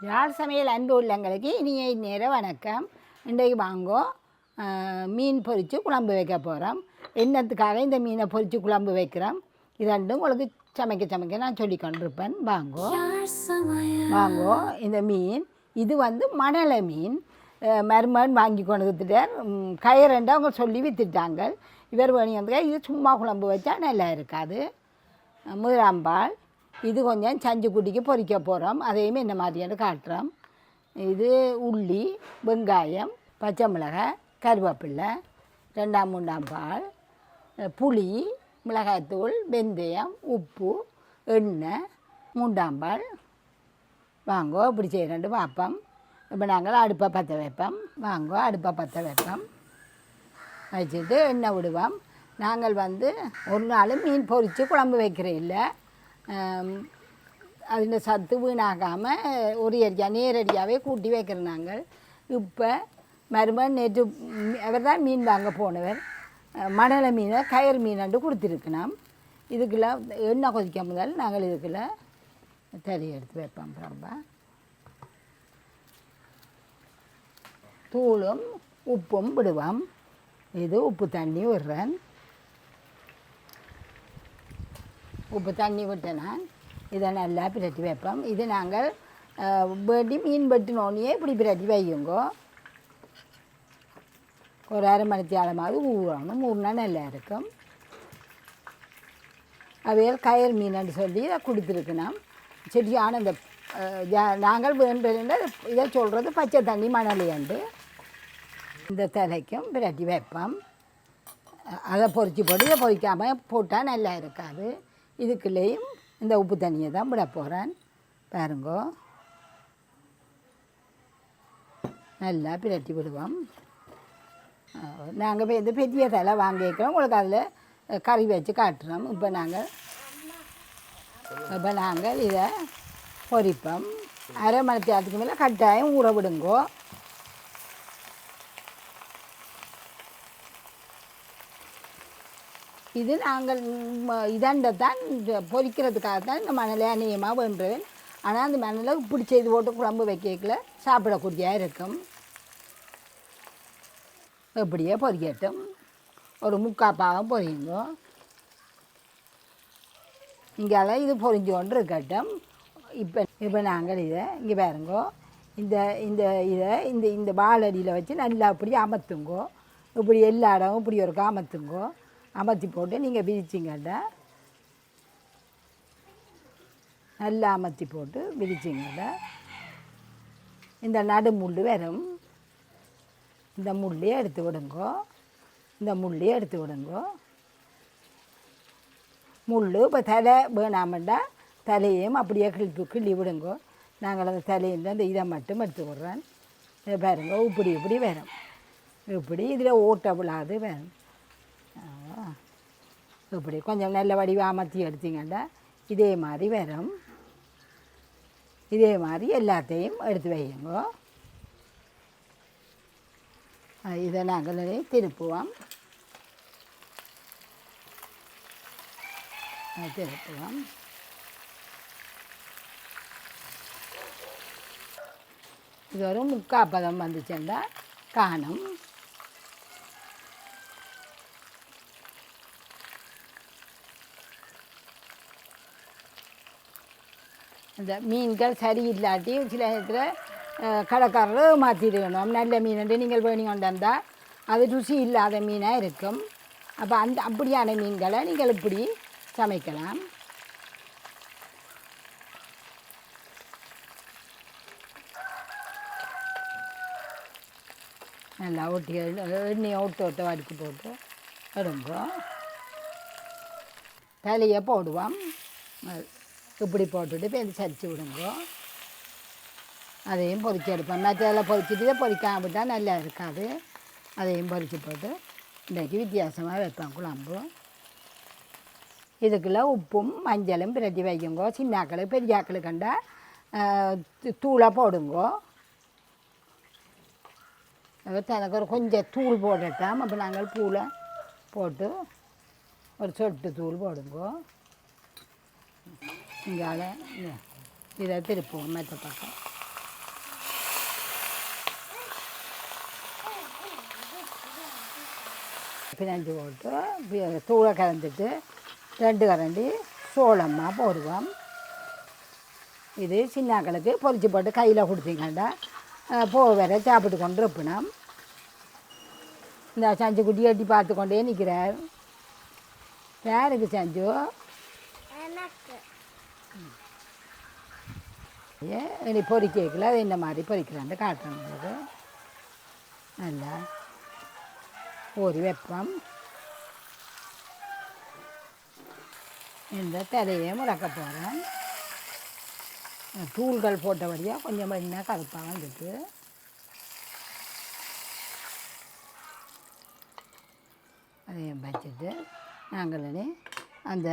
யாழ் சமையல் அன்பு உள்ளங்களுக்கு இனிய நேரம் வணக்கம். இன்றைக்கு வாங்கோ மீன் பொரித்து குழம்பு வைக்க போகிறோம். என்னத்துக்காக இந்த மீனை பொரித்து குழம்பு வைக்கிறோம் இதண்டும் உங்களுக்கு சமைக்க நான் சொல்லி கொண்டிருப்பேன். வாங்கோ இந்த மீன் இது மணலை மீன். மருமகன் வாங்கி கொண்டு வித்துட்டார். கயிறண்டா அவங்க சொல்லி வித்துட்டாங்க. இவர் வேணி இது சும்மா குழம்பு வச்சா நல்லா இருக்காது. முதலாம்பால் இது கொஞ்சம் சஞ்சு குட்டிக்கு பொரிக்க போகிறோம். அதையுமே என்ன மாதிரியான காட்டுறோம். இது உள்ளி, வெங்காயம், பச்சை மிளகாய், கருவேப்பிலை, 2-3 பால், புளி, மிளகாய்த்தூள், வெந்தயம், உப்பு, எண்ணெய், 3 பால். வாங்கோ இப்படி செய்கிறேன்ட்டு பார்ப்போம். இப்போ நாங்கள் அடுப்பை பற்ற வைப்போம். வாங்கோ அடுப்பை பற்ற வைப்போம். வச்சுட்டு எண்ணெய் விடுவோம். நாங்கள் ஒரு நாள் மீன் பொரித்து குழம்பு வைக்கிறேன் இல்லை, அதில் சத்து வீணாகாமல் நேரடியாகவே கூட்டி வைக்கிறோம் நாங்கள். இப்போ மருமகன் நேற்று அவர் தான் மீன் வாங்க போனவர். மணலை மீனை கயிறு மீனண்டு கொடுத்துருக்கணும். இதுக்குள்ள எண்ணெய் கொதிக்க முதல் நாங்கள் இதுக்குள்ள தறி எடுத்து வைப்போம். ரொம்ப தூளும் உப்பும் விடுவோம். இது உப்பு தண்ணி விடுறேன். உப்பு தண்ணி விட்டேன்னா இதை நல்லா பிரட்டி வைப்போம். இது நாங்கள் வெட்டி மீன் வெட்டினோடனே இப்படி பிரட்டி வையுங்கோ. ஒரு அரை மணித்தி ஆழமாவது ஊறணும். ஊறினா நல்லா இருக்கும். அவையால் கயிறு மீனன்னு சொல்லி இதை கொடுத்துருக்கணும். சரியான இந்த நாங்கள் வேண்ட இதை சொல்கிறது பச்சை தண்ணி மணலையாண்டு இந்த தலைக்கும் பிரட்டி வைப்போம். அதை பொரிச்சு போட்டு இதை பொரிக்காமல் போட்டால் நல்லா இருக்காது. இதுக்குள்ளேயும் இந்த உப்பு தண்ணியை தான் விட போகிறேன். பாருங்கோ நல்லா பிரட்டி விடுவோம். நாங்கள் இந்த பெரிய தலை வாங்கிக்கிறோம். உங்களுக்கு அதில் கறி வச்சு காட்டுறோம். இப்போ நாங்கள் இதை பொரிப்போம். அரை மணி நேரத்துக்கு மேலே கட்டாயம் ஊற விடுங்கோ. இது நாங்கள் தான் பொரிக்கிறதுக்காக தான் இந்த மணலை அநியமாக வேண்டுவேன். ஆனால் அந்த மணலை இப்படி செய்து போட்டு குழம்பு வைக்கல சாப்பிடக்கூடியதாக இருக்கும். எப்படியே பொரிக்கட்டும். ஒரு 3/4 பாகம் பொரியுங்க. இங்கே இது பொரிஞ்சு கொண்டு இருக்கட்டும். இப்போ நாங்கள் இதை இங்கே பாருங்கோ. இந்த வாழடியில் வச்சு நல்லா இப்படி அமர்த்துங்கோ. இப்படி எல்லா இடமும் இப்படி ஒரு அமர்த்துங்கோ. அமர்த்தி போட்டு நீங்கள் விரிச்சிங்கள்ட நல்லா அமர்த்தி போட்டு விரிச்சிங்கள்ட இந்த நடு முள் வரும். இந்த முள்ளையே எடுத்து விடுங்கோ. முள் இப்போ தலை வேணாமண்டா தலையையும் அப்படியே கிள்ளி விடுங்கோ. நாங்கள் அந்த தலையில் அந்த இதை மட்டும் எடுத்து விட்றேன். பாருங்க இப்படி வரும். இப்படி இதில் ஓட்ட விழாது வரும். இப்படி கொஞ்சம் நல்ல வடிவ அமர்த்தி எடுத்திங்கன்னா இதே மாதிரி வரும். இதே மாதிரி எல்லாத்தையும் எடுத்து வையுங்க. இதை நாங்கள் திருப்புவோம். இது ஒரு 3/4 பதம் வந்துச்சுன்னா காணும். இந்த மீன்கள் சரி இல்லாட்டி சில நேரத்தில் கடைக்காரர் மாற்றிடணும். நல்ல மீன் நீங்கள் வேணி கொண்டு வந்தால் அது ருசி இல்லாத மீனாக இருக்கும். அப்போ அப்படியான மீன்களை நீங்கள் இப்படி சமைக்கலாம். நல்லா ஒட்டி எண்ணெயை ஓட்ட வடிக்கு போட்டு எடுங்க. தலையை போடுவோம். இப்படி போட்டுட்டு பேருந்து சரிச்சு விடுங்க. அதையும் பொரிச்சு எடுப்போம். மற்றதெல்லாம் பொரிச்சிட்டு இதை பொரிக்காம விட்டால் நல்லா இருக்காது. அதையும் பொரிச்சு போட்டு இன்றைக்கி வித்தியாசமாக வைப்பேன் குழம்பு. இதுக்குள்ளே உப்பும் மஞ்சளும் பிரட்டி வைக்குங்கோ. சின்னாக்களுக்கு பெரியாக்களுக்கு கண்டா தூளை போடுங்கோ. தனக்கு ஒரு கொஞ்சம் தூள் போட்டுட்டாம். அப்போ நாங்கள் தூளை போட்டு ஒரு சொட்டு தூள் போடுங்கோ. இங்கால இதை திருப்புவோம் மற்ற பக்கம். பிணைஞ்சு போட்டு தூளை கலந்துட்டு 2 கரண்டி சோளம்மா போடுவோம். இது சின்னாக்களுக்கு பொரிச்சு போட்டு கையில் கொடுத்தீங்கண்டா வர சாப்பிட்டு கொண்டு இருப்பினோம். இந்த சஞ்சு குட்டி எட்டி பார்த்து கொண்டே நிற்கிறார். யாருக்கு சஞ்சு? இனி பொறிக்கல அது இந்த மாதிரி பொறிக்கிறான்னு காட்டுறது நல்லா ஒரு வெப்பம். இந்த தலையை முடக்க போகிறேன். தூள்கள் போட்டபடியாக கொஞ்சம் எண்ணெய் கருப்பாக வந்துட்டு அதையும் வச்சுட்டு நாங்கள் அந்த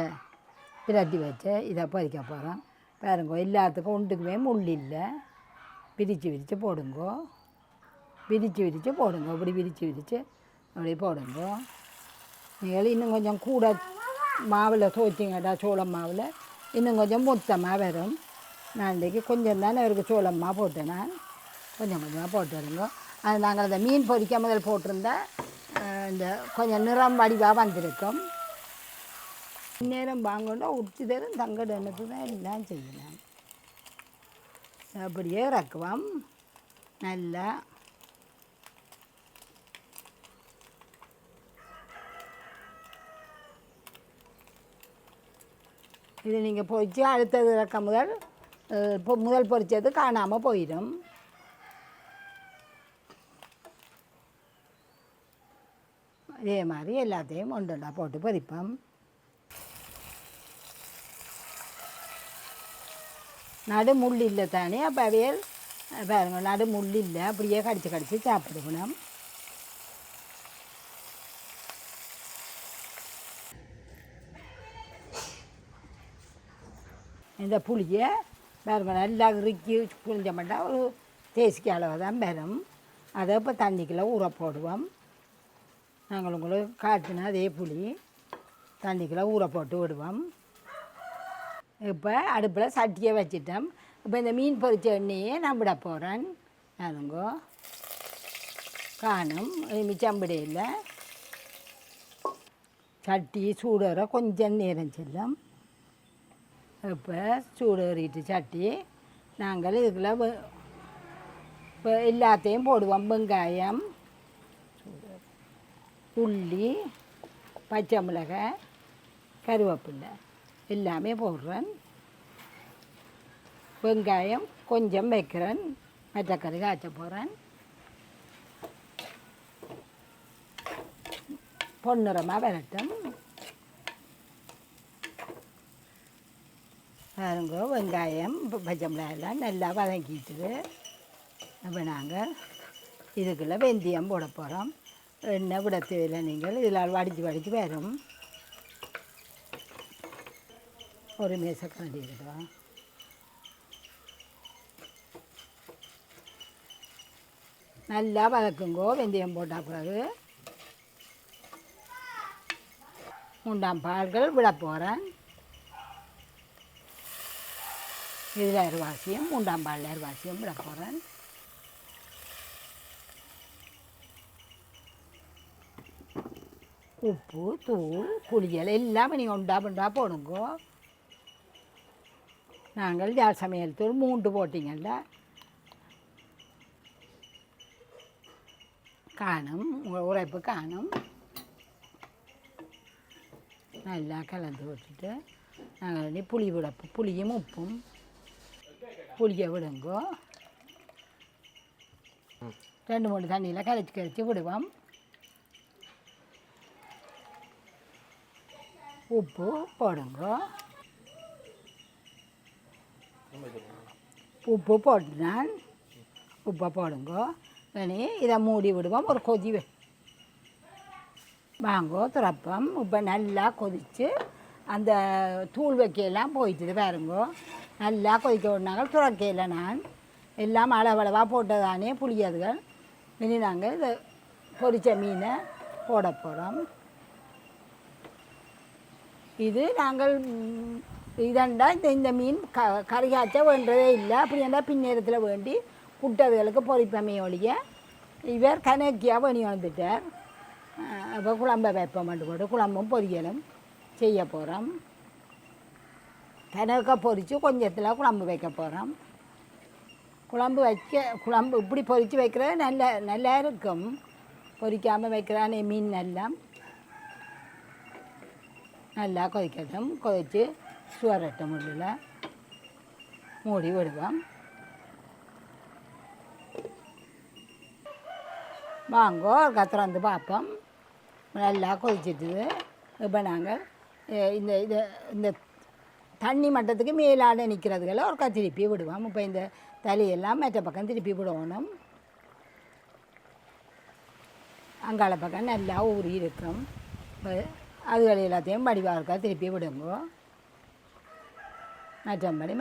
பிரட்டி வச்சு இதை பறிக்க போகிறோம். பாருங்கோ, எல்லாத்துக்கும் ஒன்றுக்குமே முள் இல்லை. விரித்து போடுங்கோ, விரித்து போடுங்கோ. இப்படி விரித்து அப்படி போடுங்கோ. நீங்கள் இன்னும் கொஞ்சம் கூட மாவில் துவைச்சிங்கடா சோளம் மாவில் இன்னும் கொஞ்சம் மொத்தமாக வரும். நான் இன்றைக்கி கொஞ்சம் தானே அவருக்கு சோளம்மா போட்டேன். நான் கொஞ்சமாக போட்டு வருங்க. அது நாங்கள் அந்த மீன் பொரிக்க முதல் போட்டிருந்தா இந்த கொஞ்சம் நிறம் வடிவாக வந்திருக்கும். நேரம் வாங்கணும் உச்சி தரும் தங்கட எண்ணத்து தான் எல்லாம் செய்யலாம். அப்படியே இறக்குவோம். நல்லா இது நீங்கள் பொரிச்சு அடுத்தது இறக்க முதல் பொரிச்சது காணாமல் போயிடும். இதே மாதிரி எல்லாத்தையும் ஒன்றுண்டா போட்டு பொரிப்போம். நடு முள் இல்லை தானே, அப்போ அவையல் பாருங்க நடு முள் இல்லை. அப்படியே கடிச்சு சாப்பிடுக்கணும். இந்த புளியை பாருங்க நல்லா இறுக்கி புளிஞ்ச மாட்டா ஒரு தேசிக்கு அளவு தான் வரும். அதை இப்போ தண்ணிக்குள்ளே ஊற போடுவோம். நாங்கள் உங்களுக்கு காட்டினா அதே புளி தண்ணிக்குள்ளே ஊற போட்டு விடுவோம். இப்போ அடுப்பில் சட்டியை வச்சிட்டோம். இப்போ இந்த மீன் பொரிச்ச எண்ணெயே நான் விட போகிறேன். நானுங்கோ காணும் மிச்சம்பிடையில் சட்டி சூடேற கொஞ்சம் நேரம் செல்லும். இப்போ சூடேறிட்டு சட்டி நாங்கள் இதுக்குள்ள இப்போ எல்லாத்தையும் போடுவோம். வெங்காயம், உள்ளி, பச்சை மிளகாய், கருவேப்பிலை எல்லாமே போடுறேன். வெங்காயம் கொஞ்சம் வைக்கிறேன். மற்றக்கறி காய்ச்ச போகிறேன். பொன்னிறமாக வரட்டும். பாருங்க, வெங்காயம் பச்சை மிளகாயெல்லாம் நல்லா வதங்கிட்டுது. அப்போ நாங்கள் இதுக்குள்ளே வெந்தயம் போட போகிறோம். எண்ணெய் விட தேவையில்லை. நீங்கள் இதில் வடித்து வரும். ஒரு மேசக்கரண்டி இருக்கா. நல்லா வதக்குங்கோ. வெந்தயம் போட்டால் பிறகு 3 பால்கள் விட போகிறேன். இதில் அரிவாசியும் 3 பால் அரிவாசியும் விட போகிறேன். உப்பு, தூள், புளியல் எல்லாம் நீங்கள் ஒண்டா போடுங்கோ. நாங்கள் யாழ் சமையல் தூள் 3 போட்டிங்கள்ல காணும். உங்கள் உரைப்பு காணும். நல்லா கலந்து விட்டுட்டு நாங்கள் புளியும் உப்பும் புளியை விடுங்கோ. 2-3 தண்ணியில் கரைச்சி விடுவோம். உப்பு போடுங்கோ. உப்பு போட்டுனான். உப்பை போடுங்கோ. இனி இதை மூடி விடுவோம். ஒரு கொதி வாங்கோ துறப்பம். இப்போ நல்லா கொதித்து அந்த தூள் வைக்கையெல்லாம் போயிட்டுது. பாருங்கோ, நல்லா கொதிக்க விடனாங்க. துறக்கையில் நான் எல்லாம் அளவளவாக போட்டதானே புளியதுகள். இனி நாங்கள் இதை பொரித்த மீனை போட போகிறோம். இது நாங்கள் இதண்டா இந்த மீன் கறி காய்ச்ச வேண்டதே இல்லை. அப்படி இருந்தால் பின்னேரத்தில் வேண்டி புட்டதுகளுக்கு பொரிப்பமே ஒழிய இவர் கணக்கியாக பண்ணி வந்துட்டார். அப்போ குழம்பை வைப்போம் போட்டு குழம்பும் பொரியலும் செய்ய போகிறோம். பெனக்காய் பொரித்து கொஞ்சத்தில் குழம்பு வைக்க போகிறோம். குழம்பு இப்படி பொரித்து வைக்கிறது நல்லா இருக்கும். பொரிக்காமல் வைக்கிறானே மீன் நல்லா கொதிக்கட்டும். கொதித்து சுவரட்டும். உள்ளில் மூடி விடுவோம். வாங்கோ திறந்து பார்ப்போம். நல்லா கொதிச்சிட்டுது. இப்போ நாங்கள் இந்த தண்ணி மட்டத்துக்கு மேலாட நிற்கிறதுகளை ஒருக்கா திருப்பி விடுவோம். இப்போ இந்த தலையெல்லாம் மற்ற பக்கம் திருப்பி விடணும். அங்காள பக்கம் நல்லா ஊறி இருக்கும். அதுகள் எல்லாத்தையும் வடிவாக இருக்கா திருப்பி விடுங்கோ.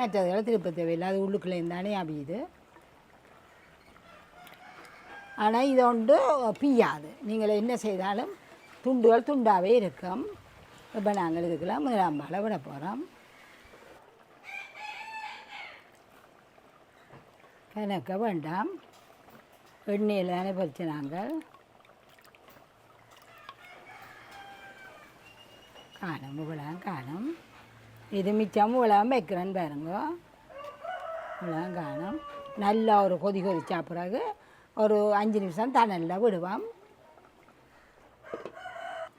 மற்றதுகளை திருப்ப தேவையில்லை. அது உள்ளுக்குள்ளேயும் தானே அபியுது. ஆனால் இதை ஒன்று பிய்யாது. நீங்கள் என்ன செய்தாலும் துண்டுகள் துண்டாகவே இருக்கும். இப்போ நாங்கள் இதுக்கெல்லாம் முதலாம் பாலை விட போகிறோம். கணக்க வேண்டாம். எண்ணெயில் தானே பொரிச்சு நாங்கள் காணும். இவ்வளோ காணும். இது மிச்சம் இவ்வளோ வைக்கிறேன்னு பாருங்க. இவ்வளோ காணும். நல்லா ஒரு கொதிச்சா பிறகு ஒரு 5 நிமிஷம் தணலில் விடுவோம்.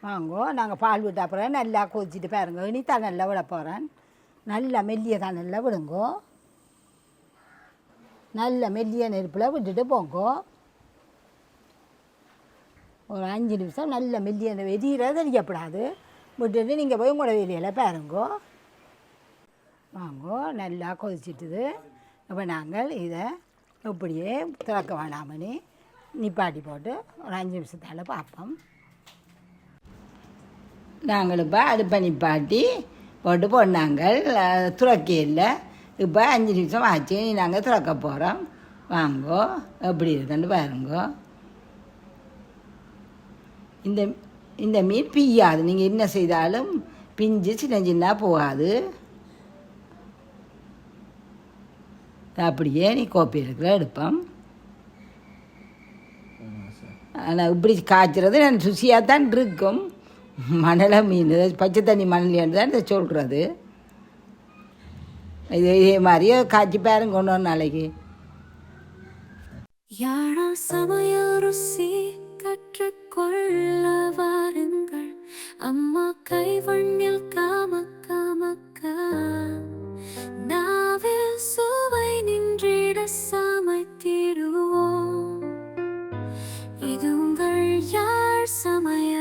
வாங்கோ நாங்கள் பால் விட்ட அப்புறம் நல்லா கொதிச்சுட்டு பாருங்க. இனி தணலில் விட போகிறேன். நல்லா மெல்லிய தணலில் விடுங்கோ. நல்ல மெல்லிய நெருப்பில் விட்டுட்டு போங்கோ. ஒரு 5 நிமிஷம் நல்ல மெல்லிய வெதியில் தெரியப்படாது. விட்டுட்டு நீங்கள் போய் உங்களோட வெளியில் பாருங்கோ. வாங்கோ நல்லா கொதிச்சிட்டுது. இப்போ நாங்கள் இதை இப்படியே திறக்க வேணாமனே நிப்பாட்டி போட்டு ஒரு 5 நிமிஷத்தால் பார்ப்போம். நாங்கள் இப்போ அடுப்பை நிப்பாட்டி போட்டு போனாங்கள் துறக்கையில். இப்போ 5 நிமிஷம் ஆச்சு. நாங்கள் திறக்க போகிறோம். வாங்கோ எப்படி இருக்குன்னு பாருங்கோ. இந்த மீன் பிய்யாது. நீங்கள் என்ன செய்தாலும் பிஞ்சு சின்ன போகாது. அப்படியே நீ கோப்பி இருக்கிற எடுப்போம். ஆனால் இப்படி காய்ச்சறது நான் ருசியாக தான் இருக்கும். மணலை மீன் பச்சை தண்ணி மணல் தான் இதை சொல்கிறது. இதே மாதிரியே காய்ச்சி பாருங்க கொண்டு ஒரு நாளைக்கு. யாழ் சமையல் ருசி கற்றுக்கொள்ள வாருங்கள். அம்மா கைவண்ணில் காமக்க நாவில் சுவை நின்றிட சமைத்திடுவோம். இது உங்கள் யாழ் சமையல்.